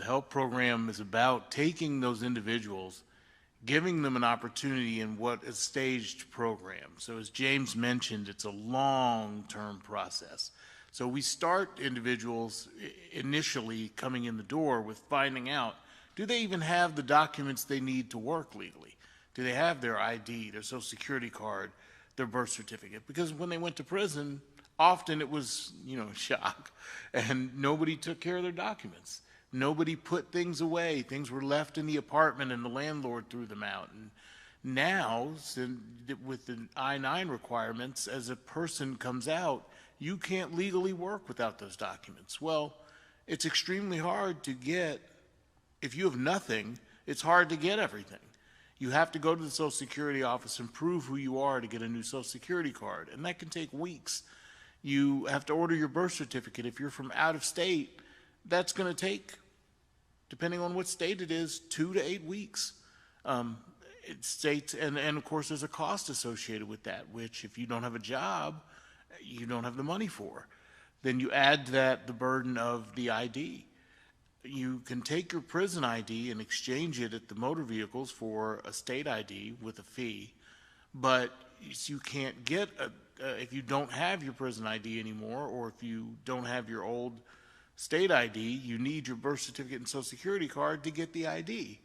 The HELP program is about taking those individuals, giving them an opportunity in what is a staged program. So as James mentioned, it's a long-term process. So we start individuals initially coming in the door with finding out, do they even have the documents they need to work legally? Do they have their ID, their social security card, their birth certificate? Because when they went to prison, often it was, shock, and nobody took care of their documents. Nobody put things away. Things were left in the apartment and the landlord threw them out. And now, with the I-9 requirements, as a person comes out, you can't legally work without those documents. Well, it's extremely hard to get. If you have nothing, it's hard to get everything. You have to go to the Social Security office and prove who you are to get a new Social Security card, and that can take weeks. You have to order your birth certificate. If you're from out of state, that's going to take, depending on what state it is, 2 to 8 weeks. And of course, there's a cost associated with that, which if you don't have a job, you don't have the money for. Then you add to that the burden of the ID. You can take your prison ID and exchange it at the motor vehicles for a state ID with a fee, but you can't get if you don't have your prison ID anymore, or if you don't have your old state ID, you need your birth certificate and social security card to get the ID.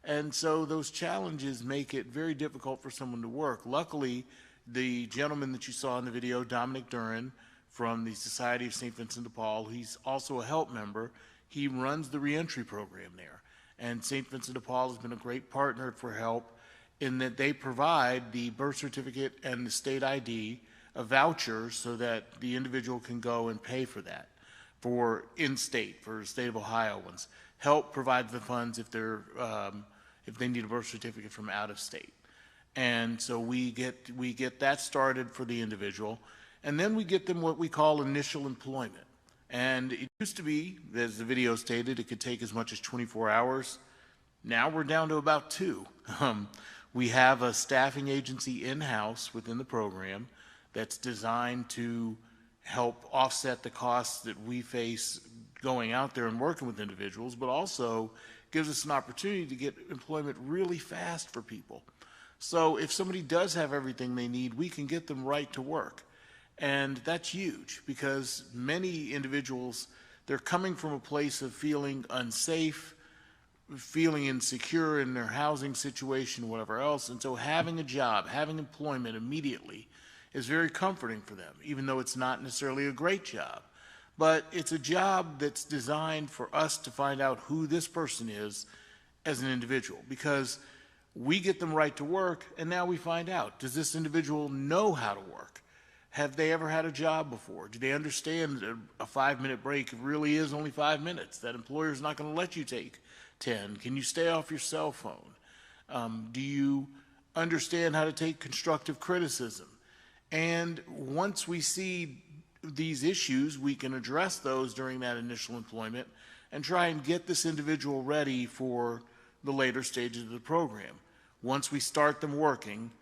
And so those challenges make it very difficult for someone to work. Luckily, the gentleman that you saw in the video, Dominic Duran, from the Society of St. Vincent de Paul, he's also a HELP member. He runs the reentry program there. And St. Vincent de Paul has been a great partner for HELP in that they provide the birth certificate and the state ID, a voucher, so that the individual can go and pay for that for in-state, for the state of Ohio ones. HELP provides the funds if they need a birth certificate from out of state. And so we get that started for the individual, and then we get them what we call initial employment. And it used to be, as the video stated, it could take as much as 24 hours. Now we're down to about 2. We have a staffing agency in-house within the program that's designed to help offset the costs that we face going out there and working with individuals, but also gives us an opportunity to get employment really fast for people. So if somebody does have everything they need, we can get them right to work. And that's huge, because many individuals, they're coming from a place of feeling unsafe, feeling insecure in their housing situation, whatever else. And so having a job, having employment immediately is very comforting for them, even though it's not necessarily a great job. But it's a job that's designed for us to find out who this person is as an individual, because we get them right to work, and now we find out, does this individual know how to work? Have they ever had a job before? Do they understand that a 5-minute break really is only 5 minutes? That employer's not going to let you take 10. Can you stay off your cell phone? Do you understand how to take constructive criticism? And once we see these issues, we can address those during that initial employment and try and get this individual ready for the later stages of the program. Once we start them working,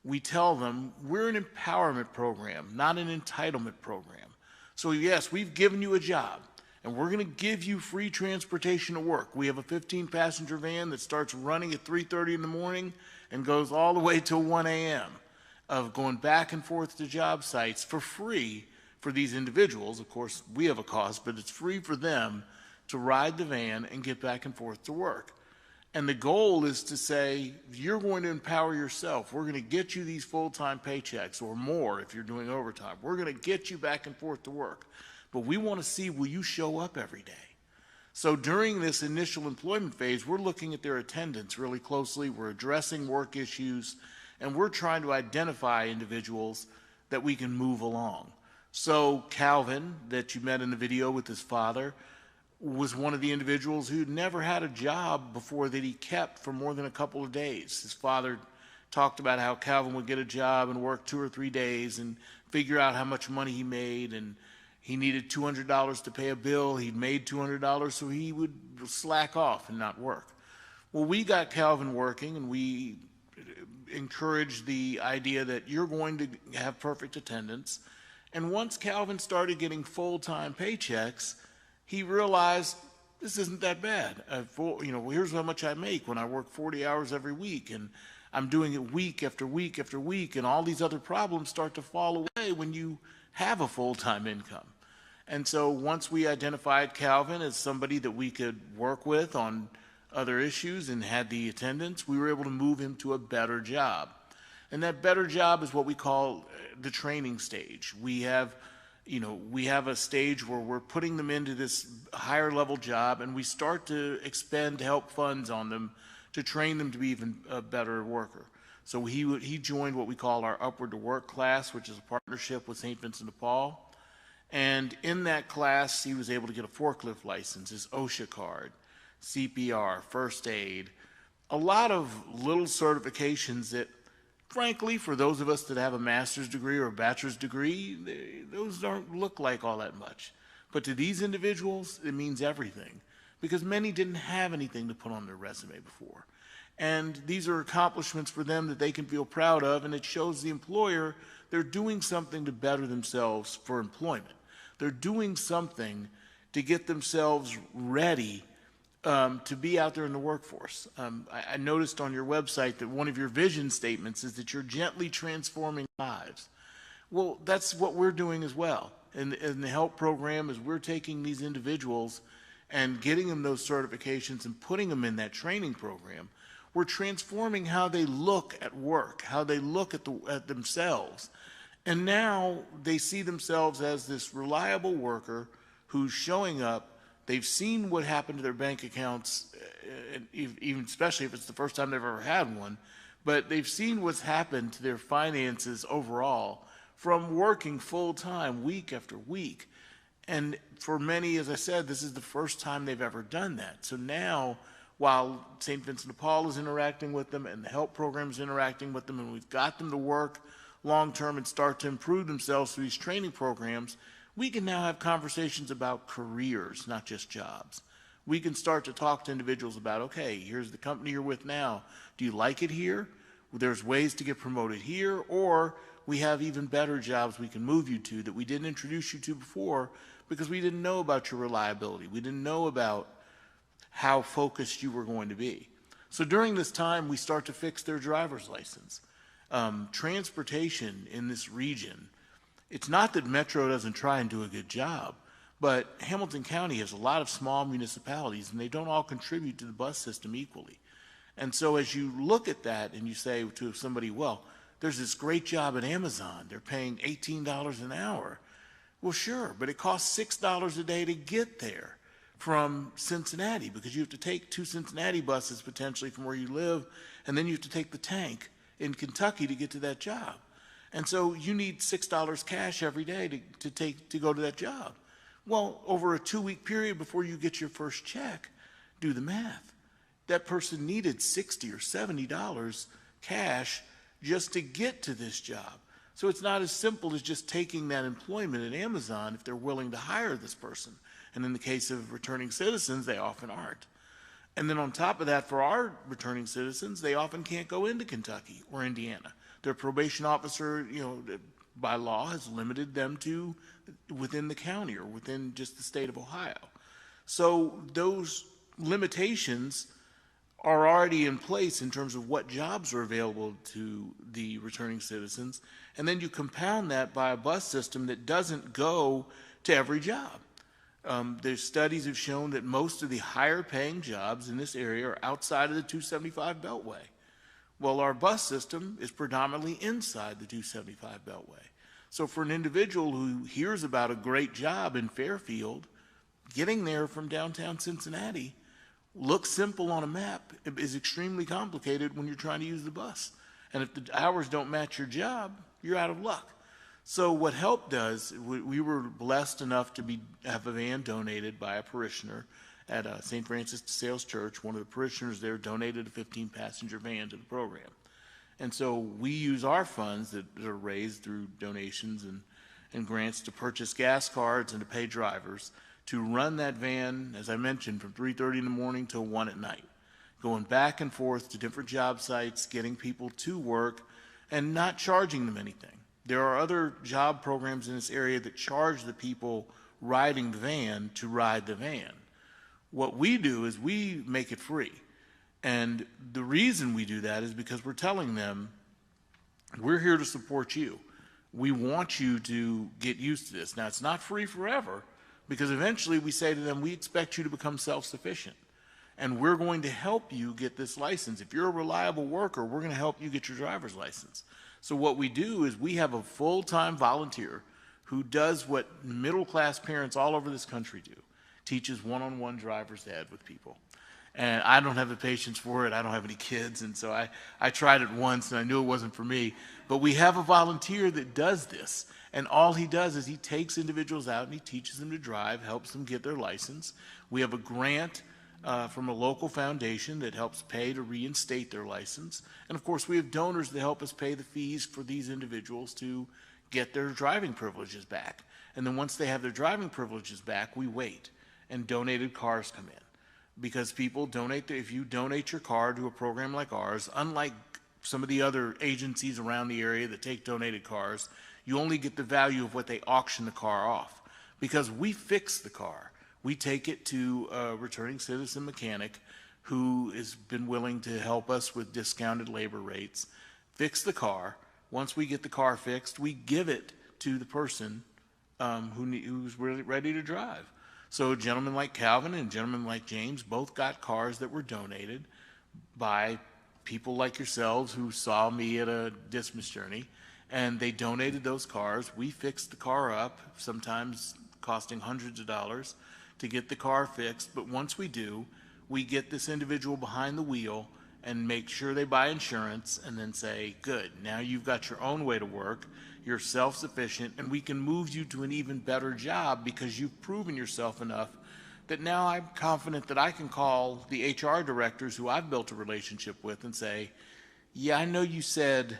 we tell them we're an empowerment program, not an entitlement program. So yes, we've given you a job, and we're going to give you free transportation to work. We have a 15-passenger van that starts running at 3:30 in the morning and goes all the way till 1 a.m. of going back and forth to job sites for free for these individuals. Of course, we have a cost, but it's free for them to ride the van and get back and forth to work. And the goal is to say, you're going to empower yourself. We're going to get you these full-time paychecks, or more if you're doing overtime. We're going to get you back and forth to work. But we want to see, will you show up every day? So during this initial employment phase, we're looking at their attendance really closely. We're addressing work issues, and we're trying to identify individuals that we can move along. So Calvin, that you met in the video with his father, was one of the individuals who'd never had a job before that he kept for more than a couple of days. His father talked about how Calvin would get a job and work 2 or 3 days and figure out how much money he made, and he needed $200 to pay a bill. He'd made $200, so he would slack off and not work. Well, we got Calvin working, and we encouraged the idea that you're going to have perfect attendance. And once Calvin started getting full-time paychecks, he realized, this isn't that bad. Here's how much I make when I work 40 hours every week, and I'm doing it week after week after week, and all these other problems start to fall away when you have a full-time income. And so once we identified Calvin as somebody that we could work with on other issues and had the attendance, we were able to move him to a better job. And that better job is what we call the training stage. We have a stage where we're putting them into this higher level job, and we start to expend help funds on them to train them to be even a better worker. So he joined what we call our Upward to Work class, which is a partnership with St. Vincent de Paul. And in that class, he was able to get a forklift license, his OSHA card, CPR, first aid, a lot of little certifications that, frankly, for those of us that have a master's degree or a bachelor's degree, those don't look like all that much. But to these individuals, it means everything, because many didn't have anything to put on their resume before. And these are accomplishments for them that they can feel proud of, and it shows the employer they're doing something to better themselves for employment. They're doing something to get themselves ready to be out there in the workforce. I noticed on your website that one of your vision statements is that you're gently transforming lives. Well, that's what we're doing as well. In the help program, is we're taking these individuals and getting them those certifications and putting them in that training program. We're transforming how they look at work, how they look at themselves. And now they see themselves as this reliable worker who's showing up. They've seen what happened to their bank accounts, even especially if it's the first time they've ever had one, but they've seen what's happened to their finances overall from working full-time week after week. And for many, as I said, this is the first time they've ever done that. So now, while St. Vincent de Paul is interacting with them and the help program is interacting with them, and we've got them to work long-term and start to improve themselves through these training programs, we can now have conversations about careers, not just jobs. We can start to talk to individuals about, okay, here's the company you're with now. Do you like it here? There's ways to get promoted here, or we have even better jobs we can move you to that we didn't introduce you to before because we didn't know about your reliability. We didn't know about how focused you were going to be. So during this time, we start to fix their driver's license. Transportation in this region, it's not that Metro doesn't try and do a good job, but Hamilton County has a lot of small municipalities, and they don't all contribute to the bus system equally. And so as you look at that and you say to somebody, well, there's this great job at Amazon. They're paying $18 an hour. Well, sure, but it costs $6 a day to get there from Cincinnati, because you have to take 2 Cincinnati buses potentially from where you live, and then you have to take the tank in Kentucky to get to that job. And so you need $6 cash every day to go to that job. Well, over a 2-week period before you get your first check, do the math. That person needed $60 or $70 cash just to get to this job. So it's not as simple as just taking that employment at Amazon if they're willing to hire this person. And in the case of returning citizens, they often aren't. And then on top of that, for our returning citizens, they often can't go into Kentucky or Indiana. Their probation officer, by law, has limited them to within the county or within just the state of Ohio. So those limitations are already in place in terms of what jobs are available to the returning citizens. And then you compound that by a bus system that doesn't go to every job. There's studies have shown that most of the higher paying jobs in this area are outside of the 275 Beltway. Well, our bus system is predominantly inside the 275 Beltway. So for an individual who hears about a great job in Fairfield, getting there from downtown Cincinnati looks simple on a map. It is extremely complicated when you're trying to use the bus. And if the hours don't match your job, you're out of luck. So what HELP does, we were blessed enough to have a van donated by a parishioner at St. Francis de Sales Church. One of the parishioners there donated a 15-passenger van to the program. And so we use our funds that are raised through donations and grants to purchase gas cards and to pay drivers to run that van, as I mentioned, from 3:30 in the morning till 1 at night, going back and forth to different job sites, getting people to work, and not charging them anything. There are other job programs in this area that charge the people riding the van to ride the van. What we do is we make it free. And the reason we do that is because we're telling them, we're here to support you. We want you to get used to this. Now, it's not free forever, because eventually we say to them, we expect you to become self-sufficient. And we're going to help you get this license. If you're a reliable worker, we're going to help you get your driver's license. So what we do is we have a full-time volunteer who does what middle-class parents all over this country do, teaches one-on-one driver's ed with people. And I don't have the patience for it. I don't have any kids, and so I tried it once, and I knew it wasn't for me. But we have a volunteer that does this, and all he does is he takes individuals out and he teaches them to drive, helps them get their license. We have a grant from a local foundation that helps pay to reinstate their license. And of course, we have donors that help us pay the fees for these individuals to get their driving privileges back. And then once they have their driving privileges back, we wait, and donated cars come in. Because people donate, if you donate your car to a program like ours, unlike some of the other agencies around the area that take donated cars, you only get the value of what they auction the car off. Because we fix the car. We take it to a returning citizen mechanic who has been willing to help us with discounted labor rates, fix the car. Once we get the car fixed, we give it to the person who's really ready to drive. So gentlemen like Calvin and gentlemen like James both got cars that were donated by people like yourselves who saw me at a Dismas journey, and they donated those cars. We fixed the car up, sometimes costing hundreds of dollars to get the car fixed. But once we do, we get this individual behind the wheel and make sure they buy insurance, and then say, good, now you've got your own way to work. You're self-sufficient, and we can move you to an even better job because you've proven yourself enough that now I'm confident that I can call the HR directors who I've built a relationship with and say, yeah, I know you said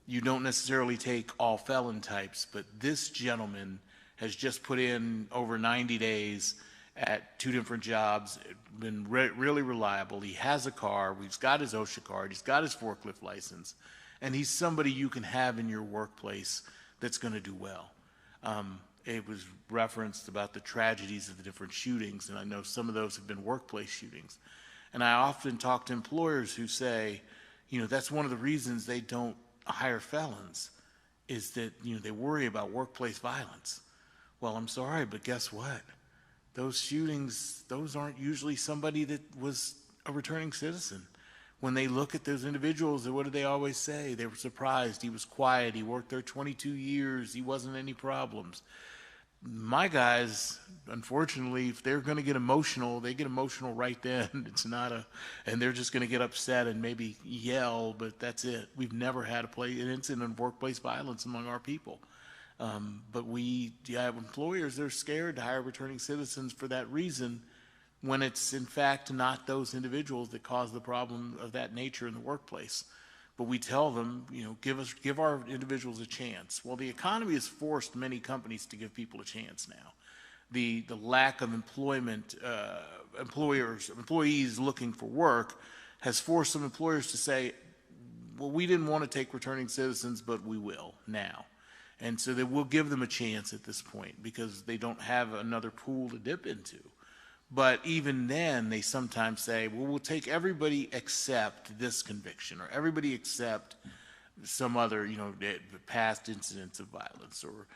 you don't necessarily take all felon types, but this gentleman has just put in over 90 days at 2 different jobs, been really reliable. He has a car. He's got his OSHA card. He's got his forklift license. And he's somebody you can have in your workplace that's going to do well. It was referenced about the tragedies of the different shootings, and I know some of those have been workplace shootings. And I often talk to employers who say, you know, that's one of the reasons they don't hire felons, is that, you know, they worry about workplace violence. Well, I'm sorry, but guess what? Those shootings, those aren't usually somebody that was a returning citizen. When they look at those individuals, what do they always say? They were surprised. He was quiet. He worked there 22 years. He wasn't any problems. My guys, unfortunately, if they're going to get emotional, they get emotional right then. And they're just going to get upset and maybe yell, but that's it. We've never had an incident of workplace violence among our people. But we have employers that are scared to hire returning citizens for that reason, when it's in fact not those individuals that cause the problem of that nature in the workplace. But we tell them, you know, give our individuals a chance. Well, the economy has forced many companies to give people a chance now. The lack of employment, employees looking for work has forced some employers to say, well, we didn't want to take returning citizens, but we will now. And so they will give them a chance at this point because they don't have another pool to dip into. But even then, they sometimes say, well, we'll take everybody except this conviction, or everybody except some other, you know, past incidents of violence, or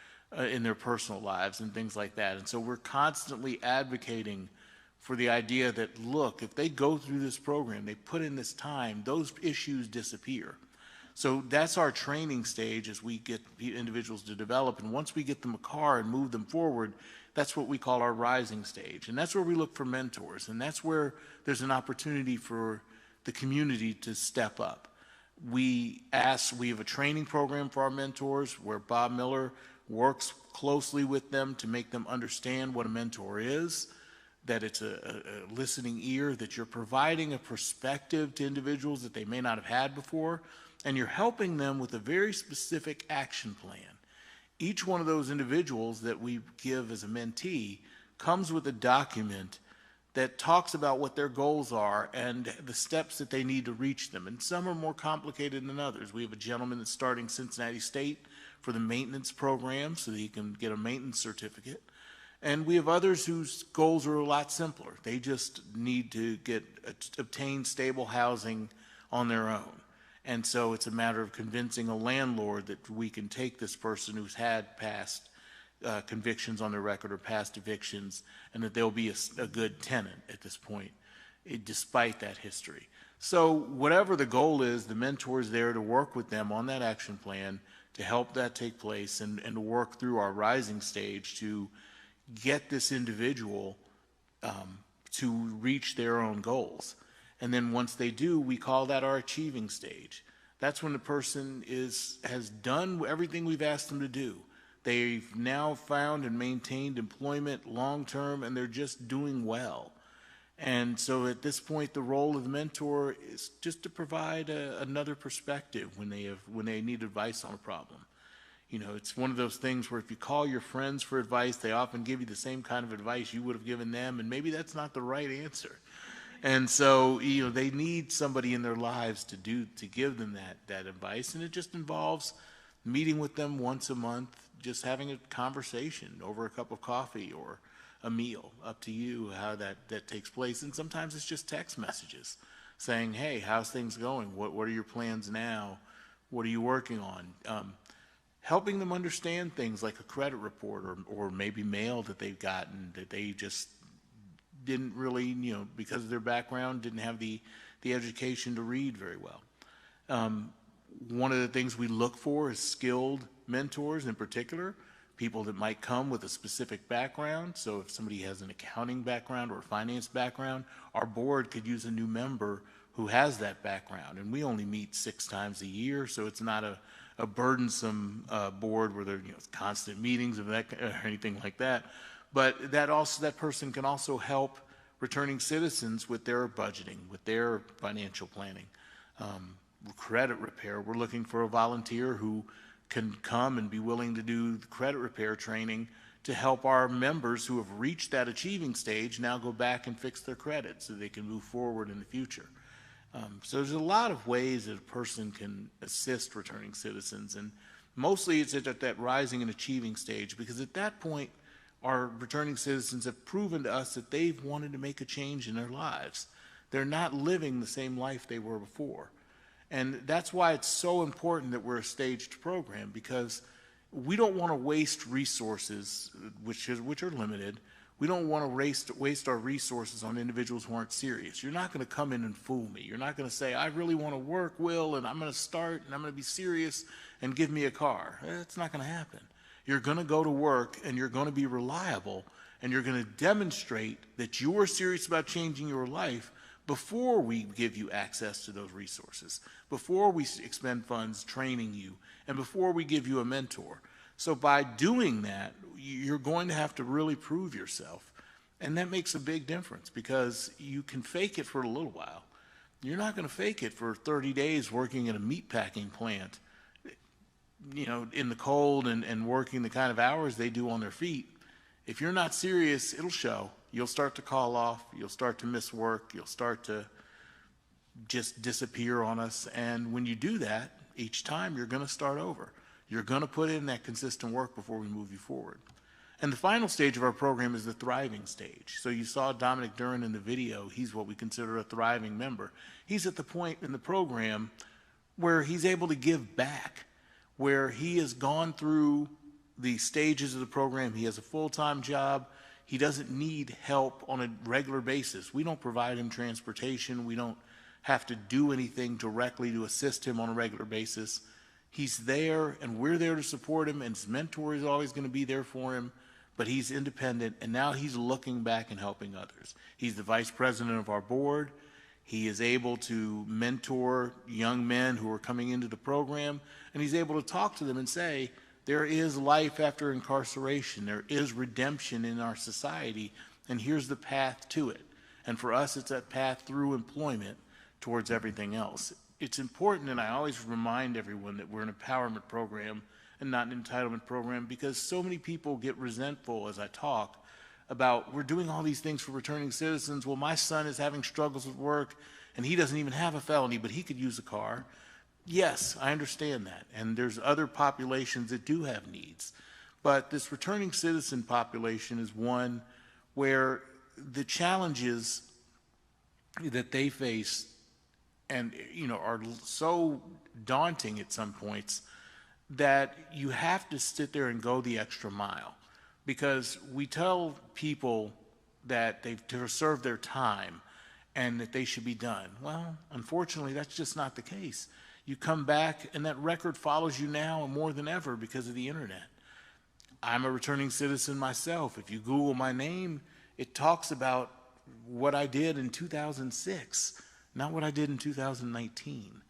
in their personal lives and things like that. And so we're constantly advocating for the idea that, look, if they go through this program, they put in this time, those issues disappear. So that's our training stage as we get individuals to develop. And once we get them a car and move them forward, that's what we call our rising stage. And that's where we look for mentors. And that's where there's an opportunity for the community to step up. We have a training program for our mentors where Bob Miller works closely with them to make them understand what a mentor is, that it's a listening ear, that you're providing a perspective to individuals that they may not have had before, and you're helping them with a very specific action plan. Each one of those individuals that we give as a mentee comes with a document that talks about what their goals are and the steps that they need to reach them. And some are more complicated than others. We have a gentleman that's starting Cincinnati State for the maintenance program so that he can get a maintenance certificate. And we have others whose goals are a lot simpler. They just need to obtain stable housing on their own. And so it's a matter of convincing a landlord that we can take this person who's had past convictions on their record or past evictions, and that they'll be a good tenant at this point, despite that history. So whatever the goal is, the mentor is there to work with them on that action plan to help that take place, and to work through our rising stage to get this individual to reach their own goals. And then once they do, we call that our achieving stage. That's when the person has done everything we've asked them to do. They've now found and maintained employment long-term, and they're just doing well. And so at this point, the role of the mentor is just to provide another perspective when they need advice on a problem. You know, it's one of those things where if you call your friends for advice, they often give you the same kind of advice you would have given them, and maybe that's not the right answer. And so, you know, they need somebody in their lives to give them that advice, and it just involves meeting with them once a month, just having a conversation over a cup of coffee or a meal, up to you how that takes place. And sometimes it's just text messages saying, hey, how's things going? What are your plans now? What are you working on? Helping them understand things like a credit report or maybe mail that they've gotten that they just didn't really, you know, because of their background, didn't have the education to read very well. One of the things we look for is skilled mentors in particular, people that might come with a specific background. So if somebody has an accounting background or a finance background, our board could use a new member who has that background. And we only meet 6 times a year, so it's not a burdensome board where there are constant meetings or anything like that. But that person can also help returning citizens with their budgeting, with their financial planning. Credit repair, we're looking for a volunteer who can come and be willing to do the credit repair training to help our members who have reached that achieving stage now go back and fix their credit so they can move forward in the future. So there's a lot of ways that a person can assist returning citizens, and mostly it's at that rising and achieving stage, because at that point our returning citizens have proven to us that they've wanted to make a change in their lives. They're not living the same life they were before. And that's why it's so important that we're a staged program, because we don't want to waste resources, which are limited. We don't want to waste our resources on individuals who aren't serious. You're not going to come in and fool me. You're not going to say, I really want to work, Will, and I'm going to start, and I'm going to be serious, and give me a car. That's not going to happen. You're going to go to work, and you're going to be reliable, and you're going to demonstrate that you are serious about changing your life before we give you access to those resources, before we expend funds training you, and before we give you a mentor. So by doing that, you're going to have to really prove yourself. And that makes a big difference, because you can fake it for a little while. You're not going to fake it for 30 days working in a meat packing plant, in the cold and working the kind of hours they do on their feet. If you're not serious, it'll show. You'll start to call off. You'll start to miss work. You'll start to just disappear on us. And when you do that, each time you're going to start over. You're going to put in that consistent work before we move you forward. And the final stage of our program is the thriving stage. So you saw Dominic Duran in the video. He's what we consider a thriving member. He's at the point in the program where he's able to give back, where he has gone through the stages of the program. He has a full-time job. He doesn't need help on a regular basis. We don't provide him transportation. We don't have to do anything directly to assist him on a regular basis. He's there, and we're there to support him, and his mentor is always going to be there for him, but he's independent, and now he's looking back and helping others. He's the vice president of our board. He is able to mentor young men who are coming into the program, and he's able to talk to them and say, there is life after incarceration. There is redemption in our society, and here's the path to it. And for us, it's that path through employment towards everything else. It's important, and I always remind everyone that we're an empowerment program and not an entitlement program, because so many people get resentful as I talk about, we're doing all these things for returning citizens. Well, my son is having struggles with work, and he doesn't even have a felony, but he could use a car. Yes, I understand that, and there's other populations that do have needs. But this returning citizen population is one where the challenges that they face and are so daunting at some points that you have to sit there and go the extra mile, because we tell people that they've to serve their time and that they should be done. Well, unfortunately, that's just not the case. You come back and that record follows you now more than ever because of the internet. I'm a returning citizen myself. If you Google my name, it talks about what I did in 2006, not what I did in 2019.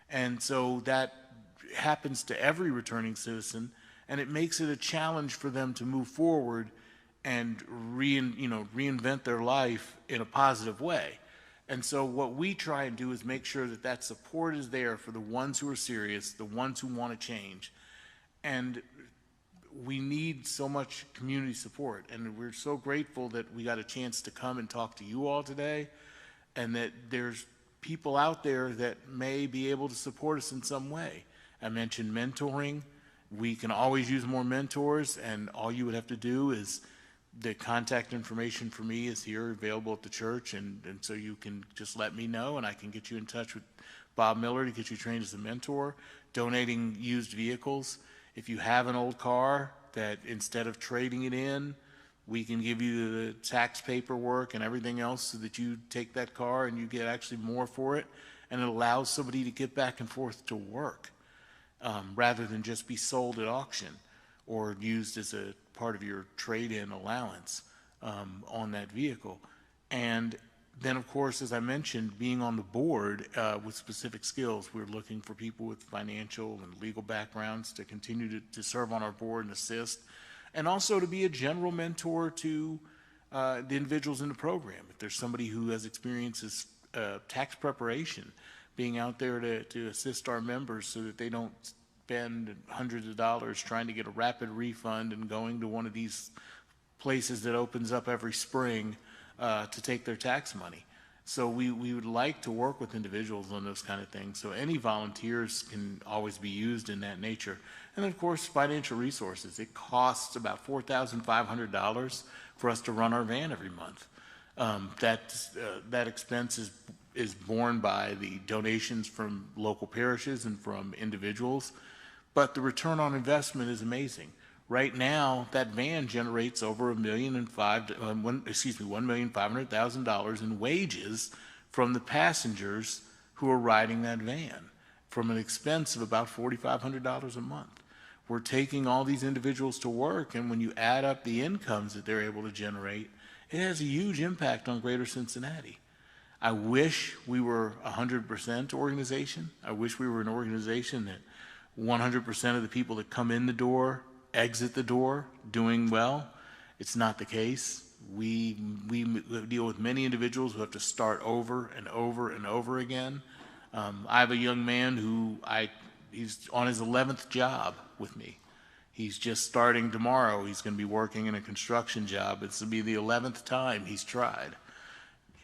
And so that happens to every returning citizen, and it makes it a challenge for them to move forward and reinvent their life in a positive way. And so what we try and do is make sure that that support is there for the ones who are serious, the ones who want to change. And we need so much community support, and we're so grateful that we got a chance to come and talk to you all today, and that there's people out there that may be able to support us in some way. I mentioned mentoring. We can always use more mentors, and all you would have to do is the contact information for me is here available at the church, and so you can just let me know, and I can get you in touch with Bob Miller to get you trained as a mentor. Donating used vehicles. If you have an old car that instead of trading it in, we can give you the tax paperwork and everything else so that you take that car and you get actually more for it, and it allows somebody to get back and forth to work rather than just be sold at auction or used as a part of your trade-in allowance on that vehicle. And then, of course, as I mentioned, being on the board with specific skills, we're looking for people with financial and legal backgrounds to continue to serve on our board and assist, and also to be a general mentor to the individuals in the program. If there's somebody who has experiences tax preparation, being out there to assist our members so that they don't spend hundreds of dollars trying to get a rapid refund and going to one of these places that opens up every spring to take their tax money. So we would like to work with individuals on those kind of things. So any volunteers can always be used in that nature. And of course, financial resources. It costs about $4,500 for us to run our van every month. That expense is borne by the donations from local parishes and from individuals, but the return on investment is amazing. Right now, that van generates over $1,500,000 in wages from the passengers who are riding that van, from an expense of about $4,500 a month. We're taking all these individuals to work, and when you add up the incomes that they're able to generate, it has a huge impact on Greater Cincinnati. I wish we were a 100% organization. I wish we were an organization that 100% of the people that come in the door exit the door doing well. It's not the case. We deal with many individuals who have to start over and over and over again. I have a young man he's on his 11th job with me. He's just starting tomorrow. He's going to be working in a construction job. It's going to be the 11th time he's tried.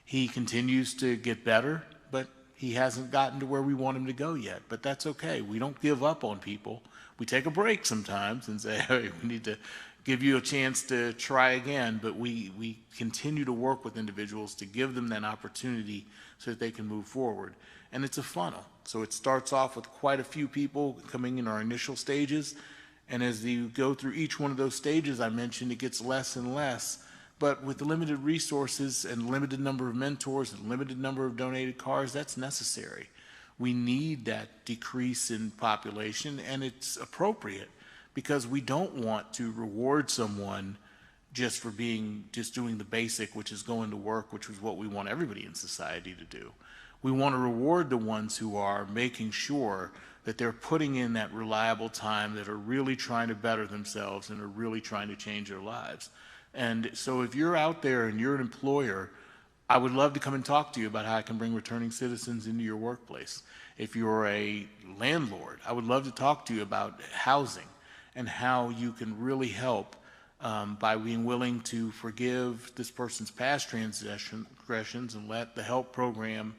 He continues to get better, but he hasn't gotten to where we want him to go yet. But that's okay. We don't give up on people. We take a break sometimes and say, hey, we need to give you a chance to try again. But we continue to work with individuals to give them that opportunity so that they can move forward. And it's a funnel. So it starts off with quite a few people coming in our initial stages. And as you go through each one of those stages I mentioned, it gets less and less. But with the limited resources and limited number of mentors and limited number of donated cars, that's necessary. We need that decrease in population, and it's appropriate because we don't want to reward someone just for doing the basic, which is going to work, which is what we want everybody in society to do. We want to reward the ones who are making sure that they're putting in that reliable time, that are really trying to better themselves and are really trying to change their lives. And so if you're out there and you're an employer, I would love to come and talk to you about how I can bring returning citizens into your workplace. If you're a landlord, I would love to talk to you about housing and how you can really help by being willing to forgive this person's past transgressions and let the help program,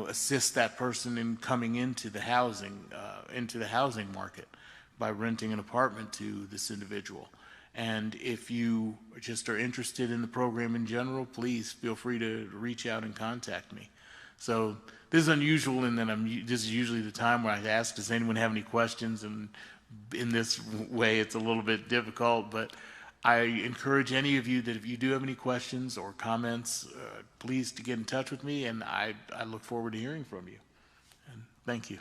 assist that person in coming into the housing market. by renting an apartment to this individual. And if you just are interested in the program in general, please feel free to reach out and contact me. So this is unusual in that this is usually the time where I ask, does anyone have any questions? And in this way, it's a little bit difficult, but I encourage any of you that if you do have any questions or comments, please to get in touch with me, and I look forward to hearing from you. And thank you.